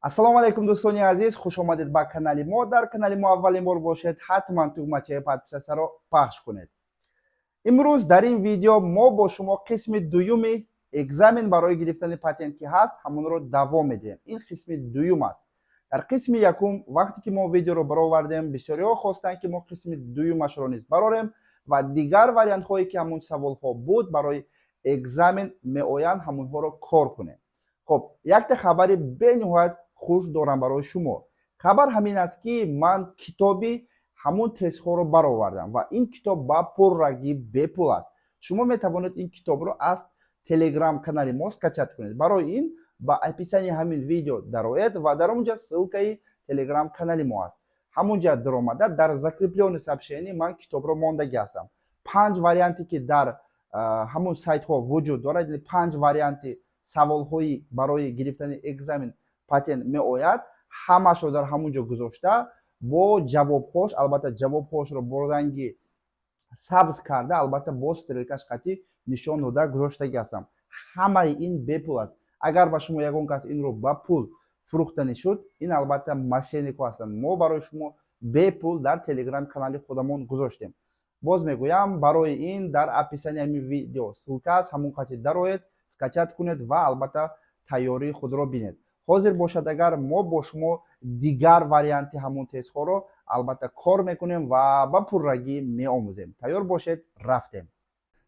ассалому алайкум дӯстони азиз, хуш омадед ба канали мо. Дар канали мо аввалин бор бошед, ҳатман тугмачаи подписатсаро пахш кунед. имрӯз дар ин видео мо бо шумо қисми дуюми экзамен барои гирифтани патент ки ҳаст, ҳамонро давом медиҳем. Ин қисми дуюм аст. дар қисми якум вақте ки мо видеоро баровардем, бисёриҳо хостанд ки мо қисми дуюмашро низ барорем ва дигар вариантҳое ки ҳамон саволҳо буд барои экзамен меоянд, ҳамонҳоро кор кунем. хоб, якта хабари бениҳоят хуш дорам барои шумо. хабар ҳамин аст ки ман китоби ҳамон тестҳоро баровардам ва ин китоб ба пуррагӣ бепул аст. шумо метавонед ин китобро аз телеграм канали мо скачат кунед. барои ин ба описании ҳамин видео дароед ва дар онҷа ссилкаи телеграм канали мо аст. ҳамонҷа даромада дар закреплёни сообщение ман китобро мондагӣ ҳастам. 5 варианте ки дар ҳамон сайтҳо вуҷуд дорад, яъне 5 варианти саволҳои барои гирифтани экзамен патент меояд, ҳамашро дар ҳамонҷо гузошта бо ҷавобҳош, албатта ҷавобҳошро бо ранги сабз карда, албатта бо стрелкаш қатӣ нишон дода гузоштагӣ ҳастам. ҳамаи ин бепул аст. агар ба шумо ягон кас инро ба пул фурӯхтанӣ шуд, ин албатта мошеннико ҳастанд. мо барои шумо бепул дар телеграм канали худамон гузоштем. боз мегӯям, барои ин дар описании ҳамин видео ссилка аст, ҳамон қатӣ дароед, скачат кунед ва албатта тайёрии худро бинед. ҳозир бошад, агар мо бо шумо дигар варианти ҳамон тестҳоро албатта кор мекунем ва ба пуррагӣ меомӯзем. тайёр бошед, рафтем.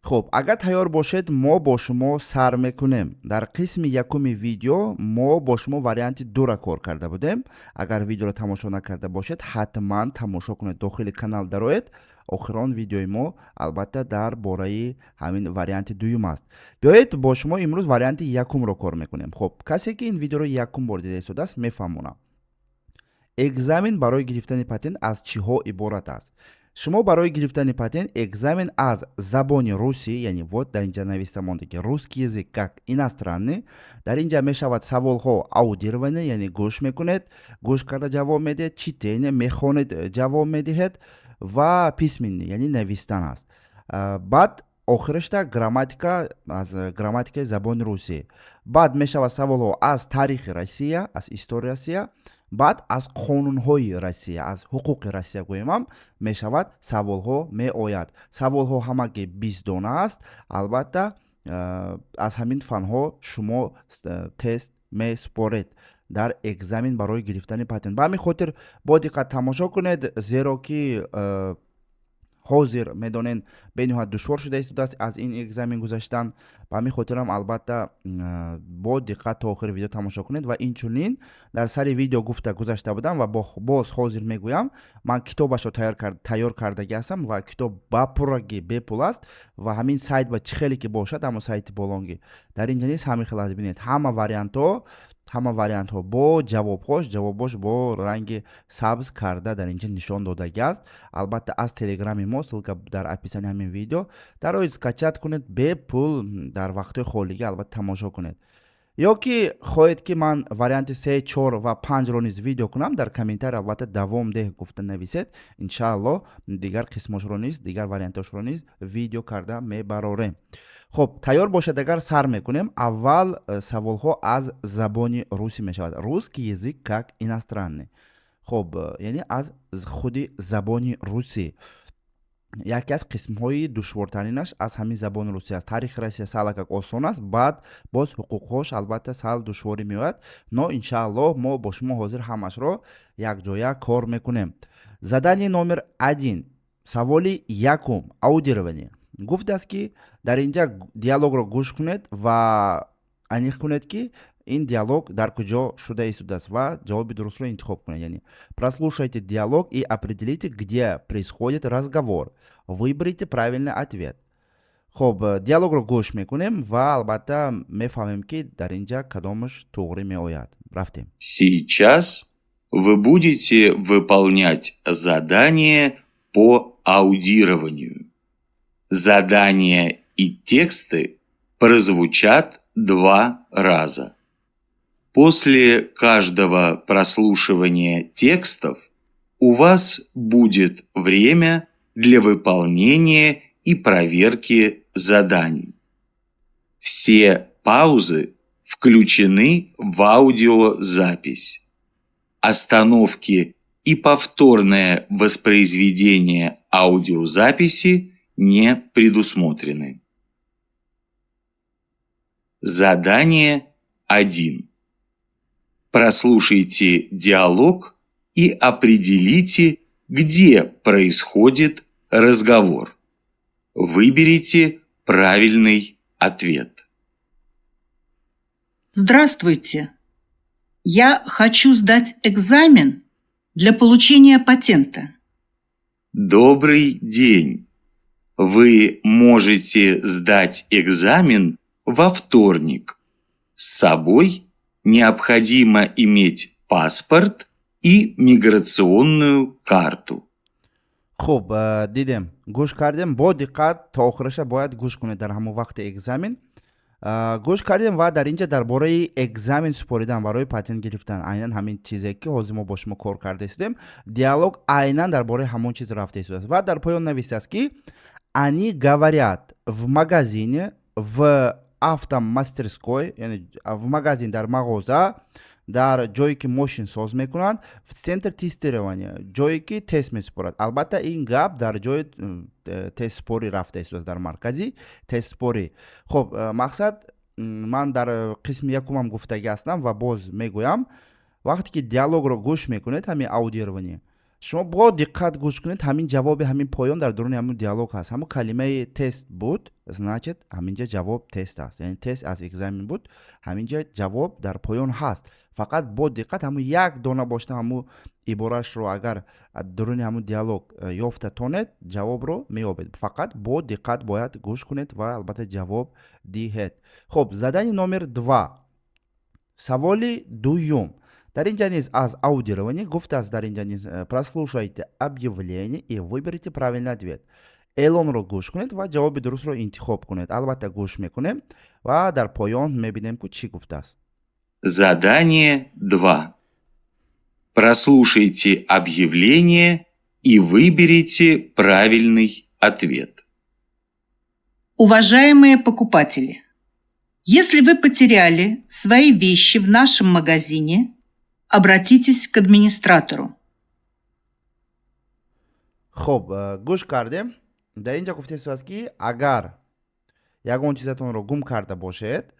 хуб, агар тайёр бошед, мо бо шумо сар мекунем. дар қисми якуми видео мо бо шумо варианти дура кор карда будем. агар видеоро тамошо накарда бошед, ҳатман тамошо кунед, дохили канал дароед. охирон видеои мо албатта дар бораи ҳамин варианти дуюм аст. биёед бо шумо имрӯз варианти якумро кор мекунем. хуб, касе ки ин видеоро якум бор дида истодааст мефаҳмонад. экзамен барои гирифтани патент аз чиҳо иборат аст? шумо барои гирифтани патент экзамен аз забони русӣ, яъне вот дар инҷа нависта мондаги русский язык как иностранный. дар инҷа мешавад саволҳо аудирование, яъне гӯш мекунед, гӯш карда ҷавоб медиҳед, читение, мехонед, ҷавоб медиҳед ва письменный, яъне навистан аст. баъд охирашда грамматика, аз грамматикаи забони русӣ. баъд мешавад саволҳо аз таърихи Россия, аз историяи Россия. баъд аз қонунҳои Россия, аз ҳуқуқи Россия гӯемам, мешавад саволҳо меояд. саволҳо ҳамаги 20 дона аст. албатта аз ҳамин фанҳо шумо тест месупоред дар экзамен барои гирифтани патент. ба ҳамин хотир бо диққат тамошо кунед, зеро ки ҳозир медонен бениҳоят душвор шуда истодааст аз ин экзамен гузаштан. ба ҳамин хотирам албатта бо диққат то охири видео тамошо кунед ва инчунин дар сари видео гуфта гузашта будам ва боз ҳозир мегӯям, ман китобашро тайёр кардагӣ ҳастам ва китоб ба пуррагӣ бепул аст ва ҳамин сайт ба чӣ хеле ки бошад, ҳамон сайти болонгӣ дар инҷа низ ҳамин хел аст. бинед ҳама вариантҳо бо ҷавобош бо ранги сабз карда дар инҷа нишон додагӣ аст. албатта аз телеграми мо, ссилка дар описании ҳамин видео, дароед скачат кунед бепул, дар вақтҳои холигӣ албатта тамошо кунед. ё ки хоҳед ки ман варианти 3, 4 ва 5ро низ видео кунам, дар комментария албатта давом деҳ гуфта нависед. иншааллоҳ дигар қисмошро низ, дигар вариантошро низ видео карда мебарорем. хуб, тайёр бошед, агар сар мекунем. аввал саволҳо аз забони русӣ мешавад. русский язык как иностранный. хуб, яъне аз худи забони русӣ. яке аз қисмҳои душвортаринаш аз ҳамин забони русӣ аст. таърихи Россия салакак осон аст, баъд боз ҳуқуқҳош албатта сал душворӣ меояд, но иншааллоҳ мо бо шумо ҳозир ҳамашро якҷоя кор мекунем. задание номер 1, саволи якум, аудирование. гуфтааст ки дар инҷа диалогро гӯш кунед ва аниқ кунед ки ин диалог дар куҷо шуда истодааст ва ҷавоби дурустро интихоб кунед. яъне прослушайте диалог и определите, где происходит разговор. выберите правильный ответ. хуб, диалогро гӯш мекунем ва албатта мефаҳмем ки дар инҷа кадомаш туғрӣ меояд. рафтем. Сейчас вы будете выполнять задание по аудированию. Задания и тексты прозвучат 2 раза. После каждого прослушивания текстов у вас будет время для выполнения и проверки заданий. Все паузы включены в аудиозапись. Остановки и повторное воспроизведение аудиозаписи не предусмотрены. Задание 1. Прослушайте диалог и определите, где происходит разговор. Выберите правильный ответ. Здравствуйте. Я хочу сдать экзамен для получения патента. Добрый день. Вы можете сдать экзамен во вторник. С собой необходимо иметь паспорт и миграционную карту. خب دیدم گوش کردیم با دقت تا آخرش باید گوش کنید در همون وقت اگزمین گوش کردیم و در اینجا درباره اگزمین سپاریدن برای پتنت گرفتن عیناً همین چیزی که حاضر ما با شما کار کرده استیم دیالوگ عیناً درباره همون چیز رفته است و در پایان نوشته است که они говорят в магазине в автомастерской یعنی в магазин در مغازه дар ҷое ки мошин соз мекунанд в центр тестирования ҷое ки тест месупорад албатта ин гап дар ҷои тестспорӣ рафта истааст дар маркази тестспорӣ хуб мақсад ман дар қисми якумам гуфтагӣ ҳастам ва боз мегӯям вақте ки диалогро гӯш мекунед ҳамин аудирование шумо бо диққат гӯш кунед ҳамин ҷавоби ҳамин поён дар дуруни ҳамин диалог ҳаст ҳамун калимаи тест буд значит ҳаминҷа ҷавоб тест аст яъне тест аз экзамен буд ҳаминҷа ҷавоб дар поён ҳаст фақат бо диққат ҳамун як дона бошта ҳамун иборашро агар дуруни ҳамун диалог ёфта тонед ҷавобро меёбед фақат бо диққат бояд гӯш кунед ва албатта ҷавоб диҳед хуб задани номер 2 саволи дуюм дар инҷа низ аз аудирование гуфтааст дар инҷа низ прослушайте объявление и выберите правильный ответ эълонро гӯш кунед ва ҷавоби дурустро интихоб кунед албатта гӯш мекунем ва дар поён мебинем ки чӣ гуфтааст Задание 2. Прослушайте объявление и выберите правильный ответ. Уважаемые покупатели, если вы потеряли свои вещи в нашем магазине, обратитесь к администратору. хуб гӯш кардем дар инҷа гуфтааст ки агар ягон чизатонро гум карда бошед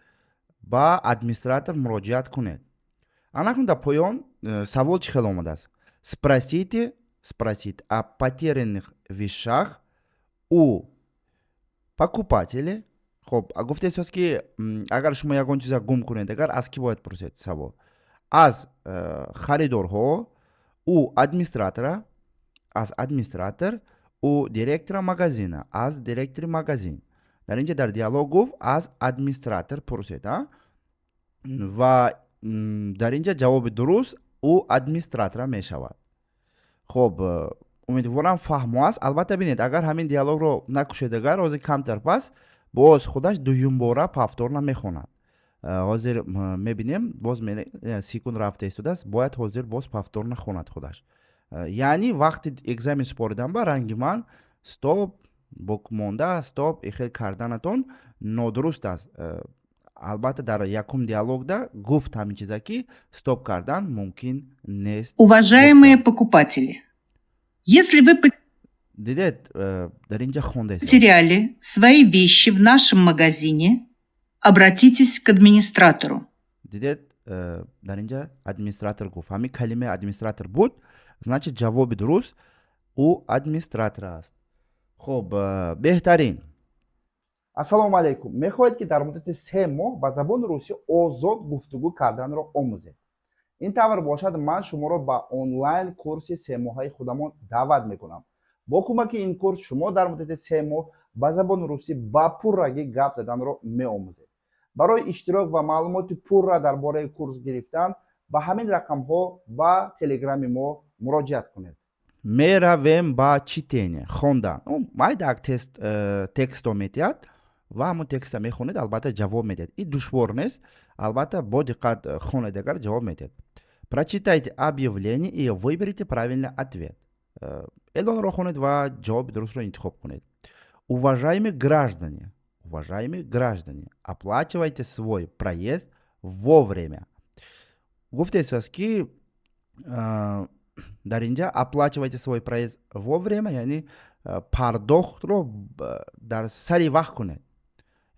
ба администратор муроҷиат кунед анакун дар поён савол чӣ хел омадааст спросит о потерянных вещах у покупателя хуб гуфтааст ки агар шумо ягон чиза гум кунед агар аз ки бояд пурсед савол аз харидорҳо у администратора аз администратор у директора магазина аз директори магазин дар инҷа дар диалог гуфт аз администратор пурсед ва дар инҷа ҷавоби дуруст у администратора мешавад хуб умедворам фаҳмо аст албатта бинед агар ҳамин диалогро накушед агар ҳозир камтар пас боз худаш дуюм бора повтор намехонад ҳозир мебинем боз секунд рафта истодааст бояд ҳозир боз повтор нахонад худаш яъни вақти экзамен супоридан ба ранги ман стоп бокмонда стоп ихел карданатон нодуруст аст албатта дар якум диалогда гуфт ҳамин чиза ки стоп кардан мумкин нест Уважаемые покупатели, если вы дидед дар инҷа хондаест потеряли свои вещи в нашем магазине, обратитесь к администратору. дидед дар инҷа администратор гуфт ҳамин калимаи администратор буд значит ҷавоби дуруст у администратор аст хуб беҳтарин ассалому алайкум мехоҳед ки дар муддати 3 моҳ ба забони русӣ озод гуфтугӯ карданро омӯзед ин тавр бошад ман шуморо ба онлайн курси 3 моҳаи худамон даъват мекунам бо кӯмаки ин курс шумо дар муддати 3 моҳ ба забони русӣ ба пуррагӣ гап заданро меомӯзед барои иштирок ва маълумоти пурра дар бораи курс гирифтан ба ҳамин рақамҳо ба телеграми мо муроҷиат кунед меравем ба читене хондан майдак текстро метиҳад ва ҳамун текста мехонед албатта ҷавоб медиҳед ин душвор нест албатта бо диққат хонед агар ҷавоб медиҳед прочитайте объявление и выберите правильный ответ эълонро хонед ва ҷавоби дурустро интихоб кунед уважаемые граждане оплачивайте свой проезд вовремя. гуфтесиз ки дар инҷа оплачивайте свой проезд вовремя, яъне пардохтро дар сари вақт кунед.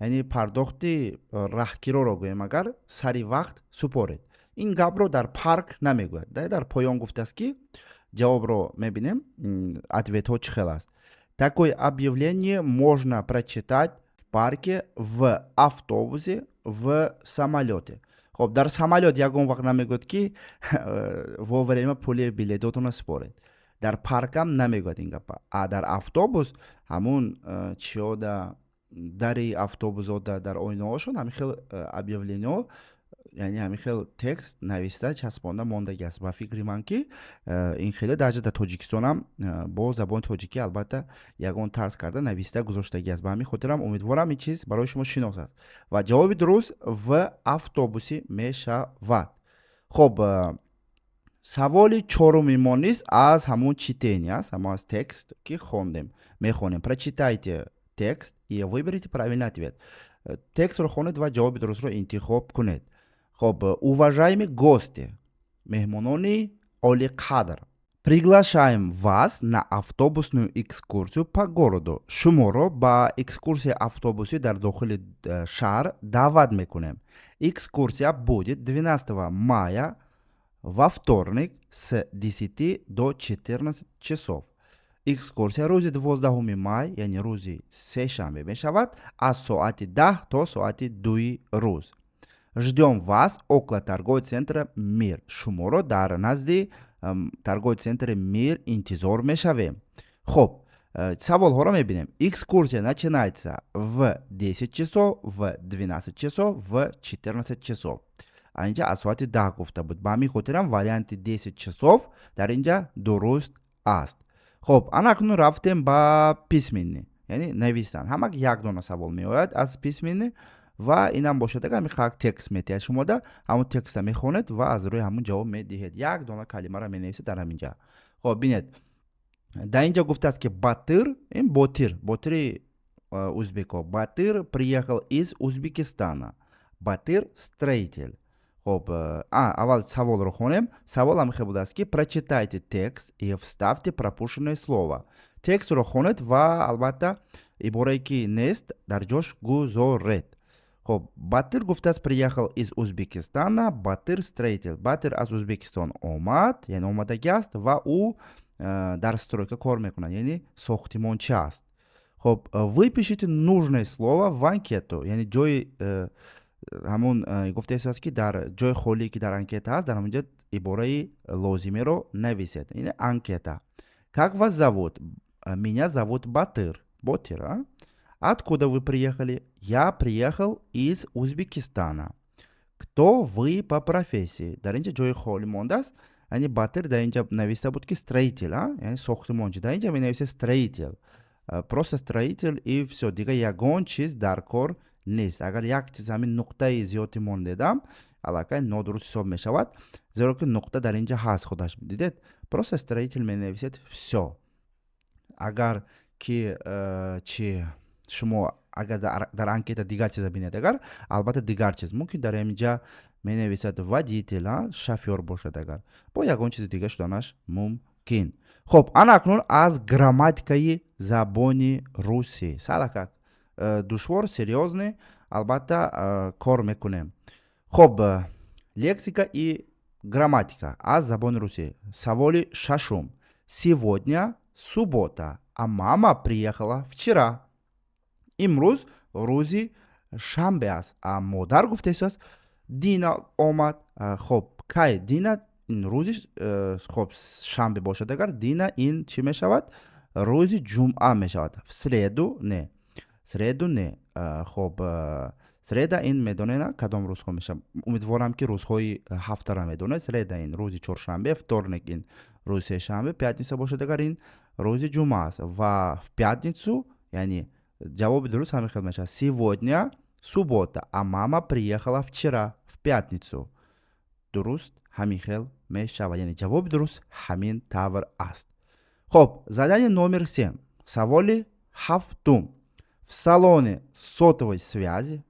яъне пардохти раҳгироро гӯем агар сари вақт супоред. ин гапро дар парк намегӯяд. Дар поён гуфтааст ки ҷавобро мебинем, ответҳо чӣ хел аст. Такое объявление можно прочитать в парке, в автобусе, в самолете. خب дар самолет ягон вақт намегӯяд ки вовремя пули билетотонро супоред. дар паркам намегӯяд ин гапа. дар автобус ҳамун чиёда дари автобусода дар ойнаҳошон ҳамин хел объявлениҳо, яъне ҳамин хел текст нависта часпонда мондаги аст. ва фикри ман ки ин хеле даҷа дар тоҷикистонам бо забони тоҷикӣ албатта ягон тарз карда нависта гузоштагӣ аст. ба ҳамин хотирам умедворам ин чиз барои шумо шинос аст. ва ҷавоби дуруст в автобуси мешавад. хоб саволи чоруми мо низ аз ҳамун читение аст, ҳамон аз текст ки хондем. Мехонем. Прочитайте текст и выберите правильный ответ. Текстро хонед ва ҷавоби дурустро интихоб кунед. خب уважаемые гости, меҳмонони олиқадр, приглашаем вас на автобусную экскурсию по городу. Шуморо ба экскурсия автобуси дар дохили шаҳр даъват мекунем. Экскурсия будет 12 мая во вторник с 10 до 14 часов. экскурсия рӯзи 12 май, яъне рӯзи сешанбе мешавад, аз соати 10 то соати 2 рӯз. Ждем вас около торгового центра «Мир». Шуморо дар назди торгового центра «Мир» интизор мешавем. Хоб, саволҳоро мебинем. Экскурсия начинается в 10 часов, в 12 часов, в 14 часов. Инҷа аз соати 10 гуфта буд. Ба ҳамин хотирам варианти 10 часов дар инҷа дуруст аст. хоб, анакнун рафтем ба письменӣ, яъне навистан. ҳамак як дона савол меояд аз письменӣ ва инам бошад агар мехоҳад текст метиҳад шумода, ҳамун текста мехонед ва аз рӯи ҳамун ҷавоб медиҳед. як дона калимаро менависед дар ҳамин ҷа. хоб, бинед. дар инҷа гуфтааст ки Батыр, ин Батыри узбеко. Батыр приехал из Узбекистана. Батыр строитель. خب اول سوال رو خونیم. سوال هم خیلی است که прочитайте текст и вставьте пропущенное слово. تکست رو خونید و البته عباره‌ای که نیست در جاش گذارید. خب Батыр گفته است приехал из Узбекистана. Батыр строитель. Батыр از узбекистان آمد، یعنی آمدگی است و او در стройка کار میکنه، یعنی ساختمانچی است. خب выпишите нужное слово в анкету، یعنی جای همون گفته است که در جای خالی که در анкета هست در همونجا عباره لازمه رو نویسید. این анкета. Как вас зовут? Меня зовут Батыр. Батыр. Откуда вы приехали? Я приехал из Узбекистана. Кто вы по профессии? در اینجا جای خالی مونده است. یعنی Батыр در اینجا نویسته بود که строитель، یعنی ساختمانچی. در اینجا می نویسه строитель. Просто строитель и все. دیگه یگان چیز در کار نیست. اگر یک چیز همین نقطه زیادی مونده دم علاقه نادرست حساب می شود، زیرا که نقطه در اینجا هست. خودش دیدید. Просто строитель می نویسید все. اگر که چی شما اگر در анкета دیگر چیز ببینید، اگر البته دیگر چیز ممکن در اینجا می نویسد водитель، شافیور باشد، اگر با یگان چیز دیگه شدنش ممکن. خب اکنون از گراماتیکای زبانی روسی سالکا دشوار серьезный البته کار میکنیم. خب лексика и грамматика از زبان روسی. سوال шашум. Сегодня суббота, а мама приехала вчера. امروز روزی شنبه است. مادر گفته است دینا آمد. خب کی دینا این روزی خب شنبه باشد، اگر دینا این چی می شود؟ روزی جمعه می شود. в среду не. среду не. خب среда این میدونه نه کدام روز خود میشه. امیدوارم که روزهای هفته را میدونه. среда این روزی چهارشنبه، вторник این روز سه‌شنبه، пятница باشد اگر این روز جمعه است. و в пятницу یعنی جواب درست همین خیلی میشه. сегодня суббота, а мама приехала вчера в пятницу. درست همین خیلی میشه و یعنی جواب درست همین тавр است. خب задание номер 7. سوال هفتم. В салоне сотовой связи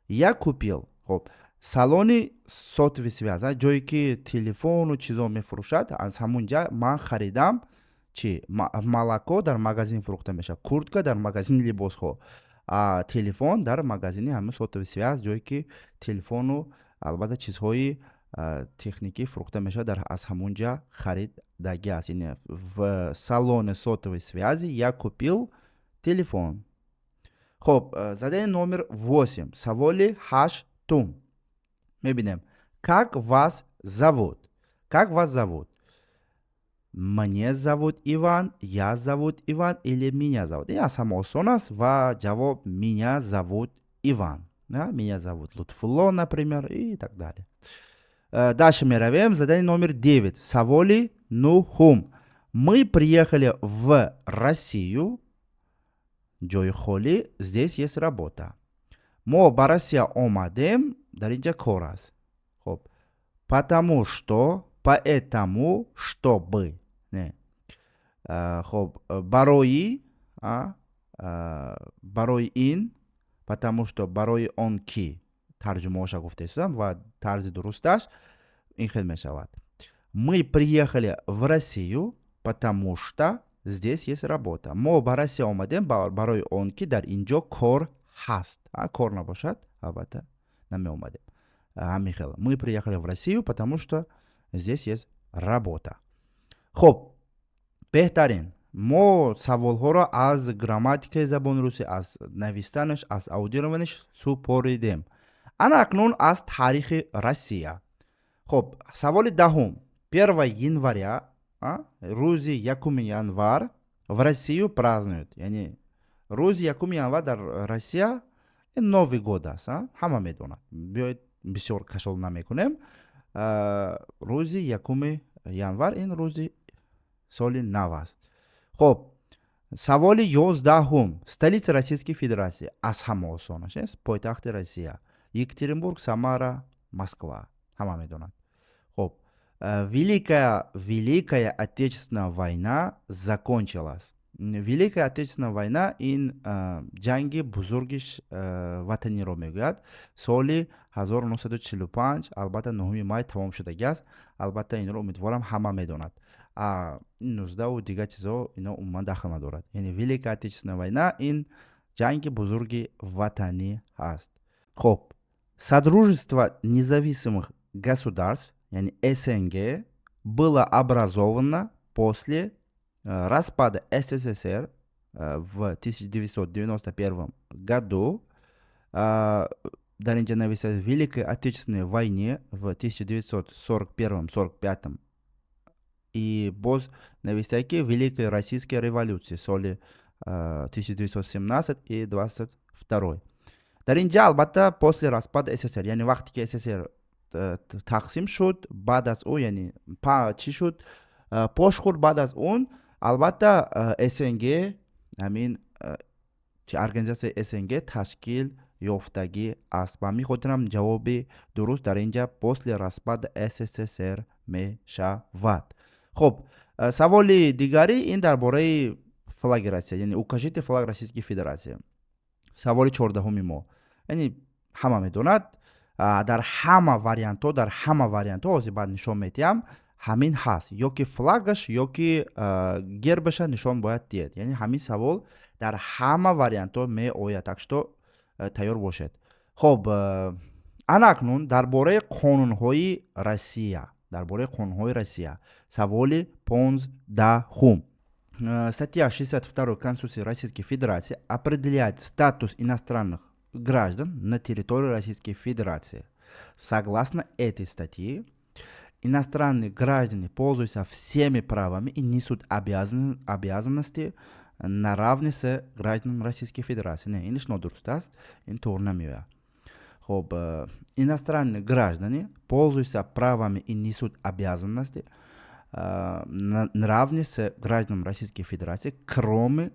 я купил. خب салони сотови связ, ҷое ки телефону чизо мефурӯшад, аз ҳамунҷа ман харидам чи молоко дар магазин фурӯхта мешавад, куртка дар магазини либосҳо, телефон дар магазини ҳамин сотови связ, ҷое ки телефону албатта чизҳои техникӣ фурӯхта мешавад, аз ҳамунҷа харидагӣ аст. Яъне в салони сотови связи я купил телефон. Хоб, задание номер 8, саволи 8. Мебинем. Как вас зовут? Как вас зовут? Мне зовут Иван, я зовут Иван или меня зовут? Я сам осон аст ва ҷавоб меня зовут Иван. Меня зовут Лутфулло, например, и так далее. Дальше меравем. Задание номер 9. Саволи 9. Мы приехали в Россию. Ҷои холӣ, здесь есть работа. Мо ба Россия омадем, дар инҷа кор аст. Хоб, потому что, поэтому, чтобы. Не. Хоб, барои ин, потому что барои он ки. тарҷумаоша гуфта истодам ва тарзи дурусташ ин хел мешавад. Мы приехали в Россию, потому что здесь есть работа. Мо ба Россия омадем барои он ки дар инҷо кор ҳаст. Кор набошад, албатта намеомадем. Ҳамин хел. Мы приехали в Россию, потому что здесь есть работа. Хоб, беҳтарин. мо саволҳоро аз грамматикаи забони русӣ, аз навистанаш, аз аудированаш супоридем. Ана акнун аз таърихи Россия. Хоб, саволи 10. 1 января, рӯзи 1 январ в Россию празднуют. Яъне рӯзи 1 январ дар Россия Нови год аст. Ҳама медонад. Биёед бисёр кашол намекунем. Рӯзи 1 январ ин рӯзи соли нав аст. Хоб, саволи 11. Столица Российской Федерации. Аз ҳама осонаш аст. Пойтахти Россия. Екатеринбург, Самара, Москва. Ҳама медонад. Хоб, Великая Отечественная война закончилась. Великая Отечественная война ин ҷанги бузурги ватаниро мегӯяд. Соли 1945, албатта 9 май тамом шудагӣ аст. Албатта инро умедворам ҳама медонад. 19 дигар чизо ино умуман дахл надорад. Яъне Великая Отечественная война ин ҷанги бузурги ватанӣ аст. Хоб, Содружество независимых государств, яъне СНГ, было образовано после распада СССР в 1991 году. Дар инҷа нависад Великой Отечественной войне в 1941-45 и боз нависад ки Великой Российской революции соли 1917 и 22. дар инҷа албатта после распада СССР, яъне вақте ки СССР тақсим шуд, баъд аз он, яъне чӣ шуд, пош хӯрд, баъд аз он албатта СНГ, ҳамин организация СНГ ташкил ёфтагӣ аст. Ба ҳамин хотирам ҷавоби дуруст дар инҷа после распада СССР мешавад. Хоб, саволи дигари ин дар бораи флаги Россия, яъне укажите флаг Российской Федерации. Саволи 14 мо. Яъне ҳама медонад, дар ҳама вариантҳо ҳозир баъд нишон метиҳам, ҳамин ҳаст. Ё ки флагаш, ё ки гербаша нишон бояд диҳед. Яъне ҳамин савол дар ҳама вариантҳо меояд. Так что тайёр бошед. Хоб, ана акнун дар бораи қонунҳои Россия. Саволи 15. Статья 62 Конституции Российской Федерации определяет статус иностранных граждан на территории Российской Федерации. Согласно этой статье, иностранные граждане пользуются всеми правами и несут обязанности наравне с гражданами Российской Федерации. Не, иниш нодуруст аст, ин туур намеояд. Хоб, иностранные граждане пользуются правами и несут обязанности наравне с гражданами Российской Федерации, кроме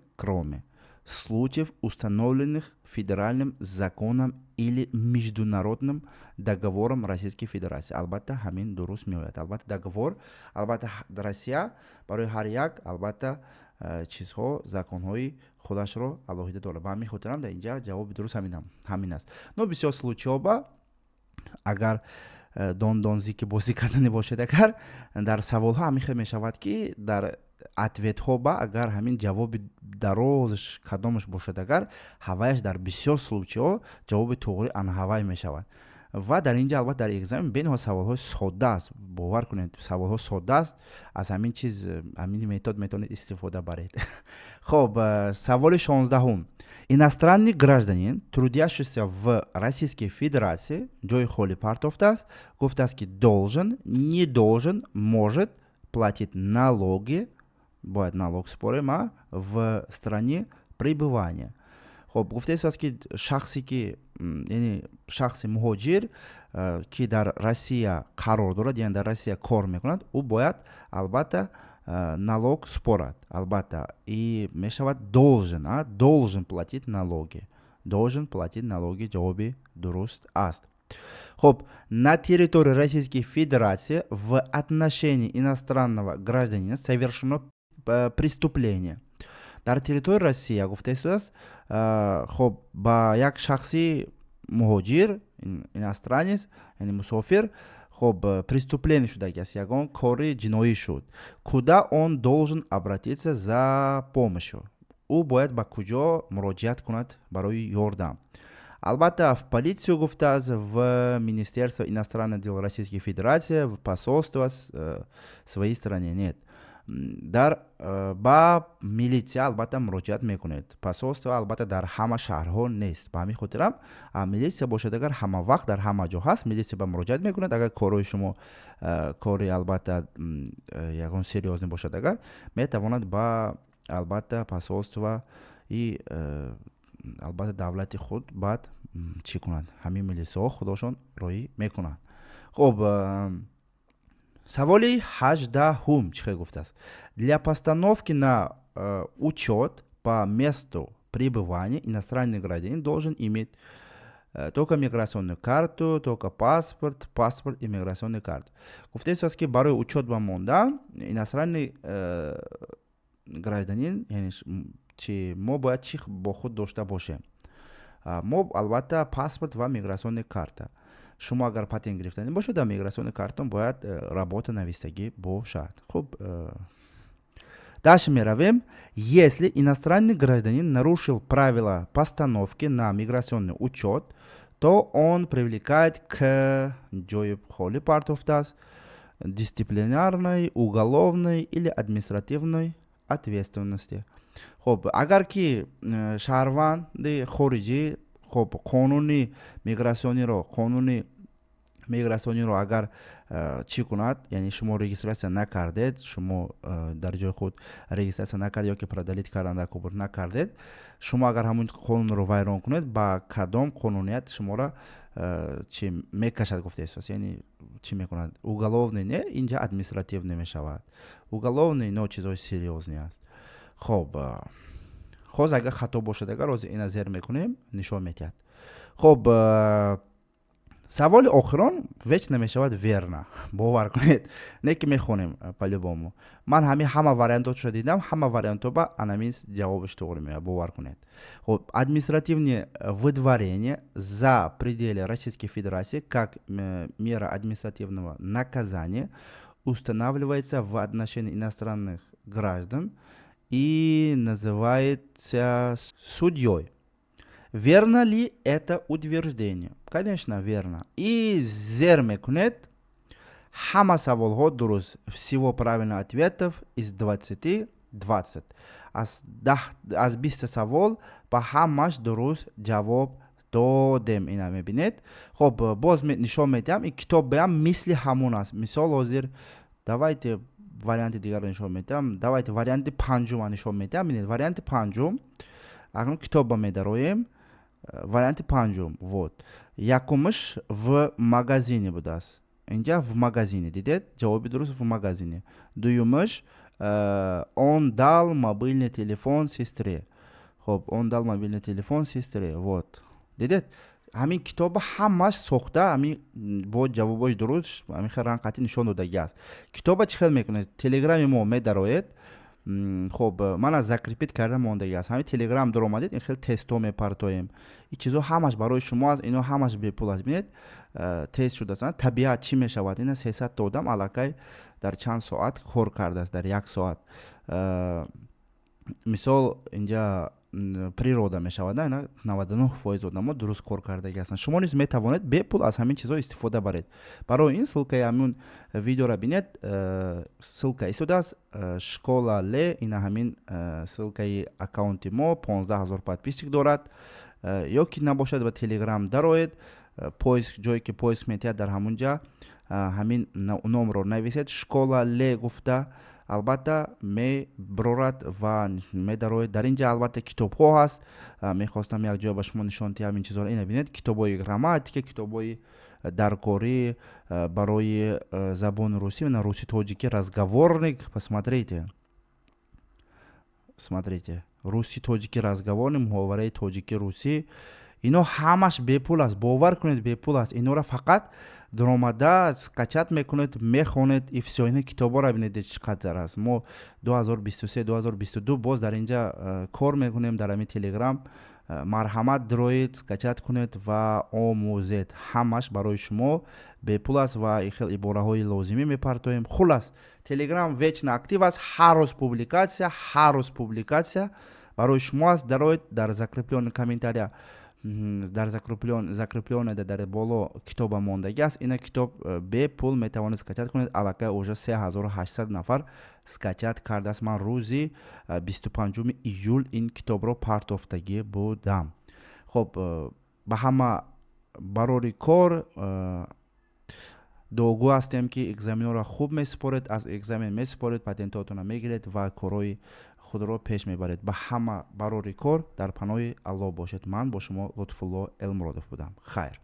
случаев, установленных федеральным законом или международным договором Российской Федерации. Албатта ҳамин дуруст меояд. Албатта договор, албатта Россия барои ҳар як албатта чизҳо, законҳои худашро алоҳида дорад. Ба ҳамин хотирам дар инҷа ҷавоби дуруст ҳамин аст. Но бисёр случаёба агар дондонзики бозӣ кардани бошед, агар дар саволҳо ҳамин мешавад ки дар ответҳо ба агар ҳамин ҷавоби дарозш кадомаш бошад, агар ҳавайаш дар бисёр случайҳо ҷавоби туғри анҳавай мешавад. ва дар ин ҷо албатта дар экзамен бениҳоят саволҳои содда аст. Бовар кунед, саволҳо содда аст. Аз ҳамин чиз, ҳамин метод метавонед истифода баред. Хоб, саволи 16. Иностранный гражданин, трудящийся в Российской Федерации, ҷои холи партофтааст, гуфтааст ки должен, не должен, может платить налоги, бояд налог спорем, в стране пребывания. خب گفته است که شخصی که یعنی شخص مهاجر که در روسیه قرار دارد، یعنی در روسیه کار میکند، او باید البته налог спорад. البته این میشود должен платить налоги. должен платить налоги جوابی درست است. خب на территории Российской Федерации в отношении иностранного гражданина совершено преступление. дар территории Россия гуфтааст, хоб ба як шахси муҳоҷир, иностранец, яъни мусофир, хоб преступление шудааст, ягон кори ҷиноӣ шуд. Куда он должен обратиться за помощью? ӯ бояд ба куҷо муроҷиат кунад барои ёрдам? Албатта в полицию гуфтааст, в Министерство иностранных дел Российской Федерации, в посольство своей стране нет. дар ба милитсия албатта муроҷиат мекунед. Посольство албатта дар ҳама шаҳрҳо нест. Ба ҳамин хотирам милитсия бошад, агар ҳама вақт дар ҳама ҷо ҳаст, милитсия ба муроҷиат мекунад. Агар корои шумо кори албатта ягон сериозӣ бошад, агар метавонад ба албатта посольство и албатта давлати худ баъд чӣ кунад? Ҳамин милитсияҳо худошон роӣ мекунад. Хоб, саволи 18 чӣ гуфтааст? Для постановки на учет по месту пребывания иностранный гражданин должен иметь только миграционную карту, только паспорт и миграционную карту. Гуфтааст ки барои учет ба мондан иностранный гражданин, яъне чи мо бояд чӣ бо худ дошта бошем? Мо албатта паспорт ва миграционная карта. шумо агар патент гирифтани бошад, дар миграционный картон бояд работа навистагӣ бошад. Хуб, дальше меравем. Если иностранный гражданин нарушил правила постановки на миграционный учет, то он привлекает к ҷои холи партофтааст дисциплинарной, уголовной или административной ответственности. خب اگر که شهروند خارجی خب قانونی میگراسیونی رو اگر چی کند، یعنی شما رجیستراسیون نکردید، شما در جای خود رجیستراسیون نکردید یا که پردلیت کردن کبر نکردید، شما اگر همون قانون رو ویران کنید، با کدام قانونیت شما را چی میکشد گفته است، یعنی چی میکند؟ уголовный نه، اینجا административный میشود. уголовный نه چیزای سریوزنی است. خب خوز اگر خطا باشد، اگر روز این نظر میکنیم نشان میدهد. خب سوال آخران وچ نمیشود ورنا، باور کنید، نه که میخونیم по-любому. من همه وارینتات شده دیدم، همه варианты با анамис جوابش توغری میاد، باور کنید. خب административное выдворение за пределы Российской Федерации как мера административного наказания устанавливается в отношении иностранных граждан и называется судьей. Верно ли это утверждение? Конечно, верно. И зер мекунет, хама саволҳо дуруст. Всего правильных ответов из 20. Аз 20 савол ба ҳамаш дуруст ҷавоб додем. Ина мебинед. Хоб, боз нишон медиҳам, ин китоб беам мисли ҳамун аст. Мисол ҳозир давайте варианти дигар нишон медиҳам. Давайте варианти панҷум нишон медиҳам. Бинед, варианти панҷум акнун китоба медароем. Варианти панҷум, вот. Якумаш в магазине будааст. Инҷа в магазине, дидед? Ҷавоби дуруст в магазине. Дуюмаш, он дал мобильный телефон сестре. Хоб, он дал мобильный телефон сестре, вот. Дидед? ҳамин китоба ҳамаш сохта, ҳамин бо ҷавобош дуруст, ҳамин хел ранқати нишон додагӣ аст. Китоба чӣ хел мекунед? Телеграми мо медароед, خب من از закрепит карда мондагӣ аст. ҳамин телеграм даромадед, ин хел тестҳо мепартоем. ин чизҳо ҳамаш барои шумо аст, ино ҳамаш бепул аст. бинед тест шудааст. Табиат чӣ мешавад? Ина 300 та одам аллакай дар чанд соат кор кардааст, дар 1 соат. мисол инҷа природа мешавад, ина 99% одамо дуруст кор кардаги ҳастанд. шумо низ метавонед бепул аз ҳамин чизҳо истифода баред. барои ин ссилкаи ҳамин видеоро бинед, ссилка истодааст школа ле, ина ҳамин ссилкаи аккаунти мо 15 000 подписчик дорад. ё ки набошад ба телеграм дароед, поиск ҷое ки поиск метиҳад дар ҳамунҷа ҳамин номро нависед, школа ле гуфта албатта меброрад ва медароед. дар ин ҷа албатта китобҳо ҳаст. мехостам як ҷоя ба шумо нишон диҳам ин чизҳоро. ина бинед китобҳои грамматика, китобҳои даркорӣ барои забони русӣ, на русӣ тоҷикӣ, разговорник. Посмотрите. Смотрите. русӣ тоҷикӣ разговорник, муҳовараи тоҷикӣ русӣ. ино ҳамаш бепул аст. бовар кунед бепул аст. иноро фақат даромада скачат мекунед, мехонед и всё. ин китобҳоро бинед чӣ қадар аст. мо 2023 2022 боз дар ин ҷа кор мекунем дар ҳамин телеграм. марҳамат дороед, скачат кунед ва омӯзед. ҳамаш барои шумо бепул аст ва хел ибораҳои лозимӣ мепартоем. хулас телеграм вечно актив аст. ҳар рӯз публикатсия барои шумо аст. дароед дар закреплёни комментария, дар закреплёнеда дар боло китоба мондагӣ аст. ина китоб бепул метавонед скачат кунед. аллакай уже 3800 нафар скачат кардааст. ман рӯзи 25 июл ин китобро партофтагӣ будам. хоб ба ҳама барори кор дуогӯ ҳастем ки экзаменҳоро хуб месупоред, аз экзамен месупоред, патентотонро мегиред ва корҳои худро пеш мебаред. ба ҳама барори кор дар паноҳи аллоҳ бошед. ман бо шумо Лутфулло Элмуродов будам. хайр.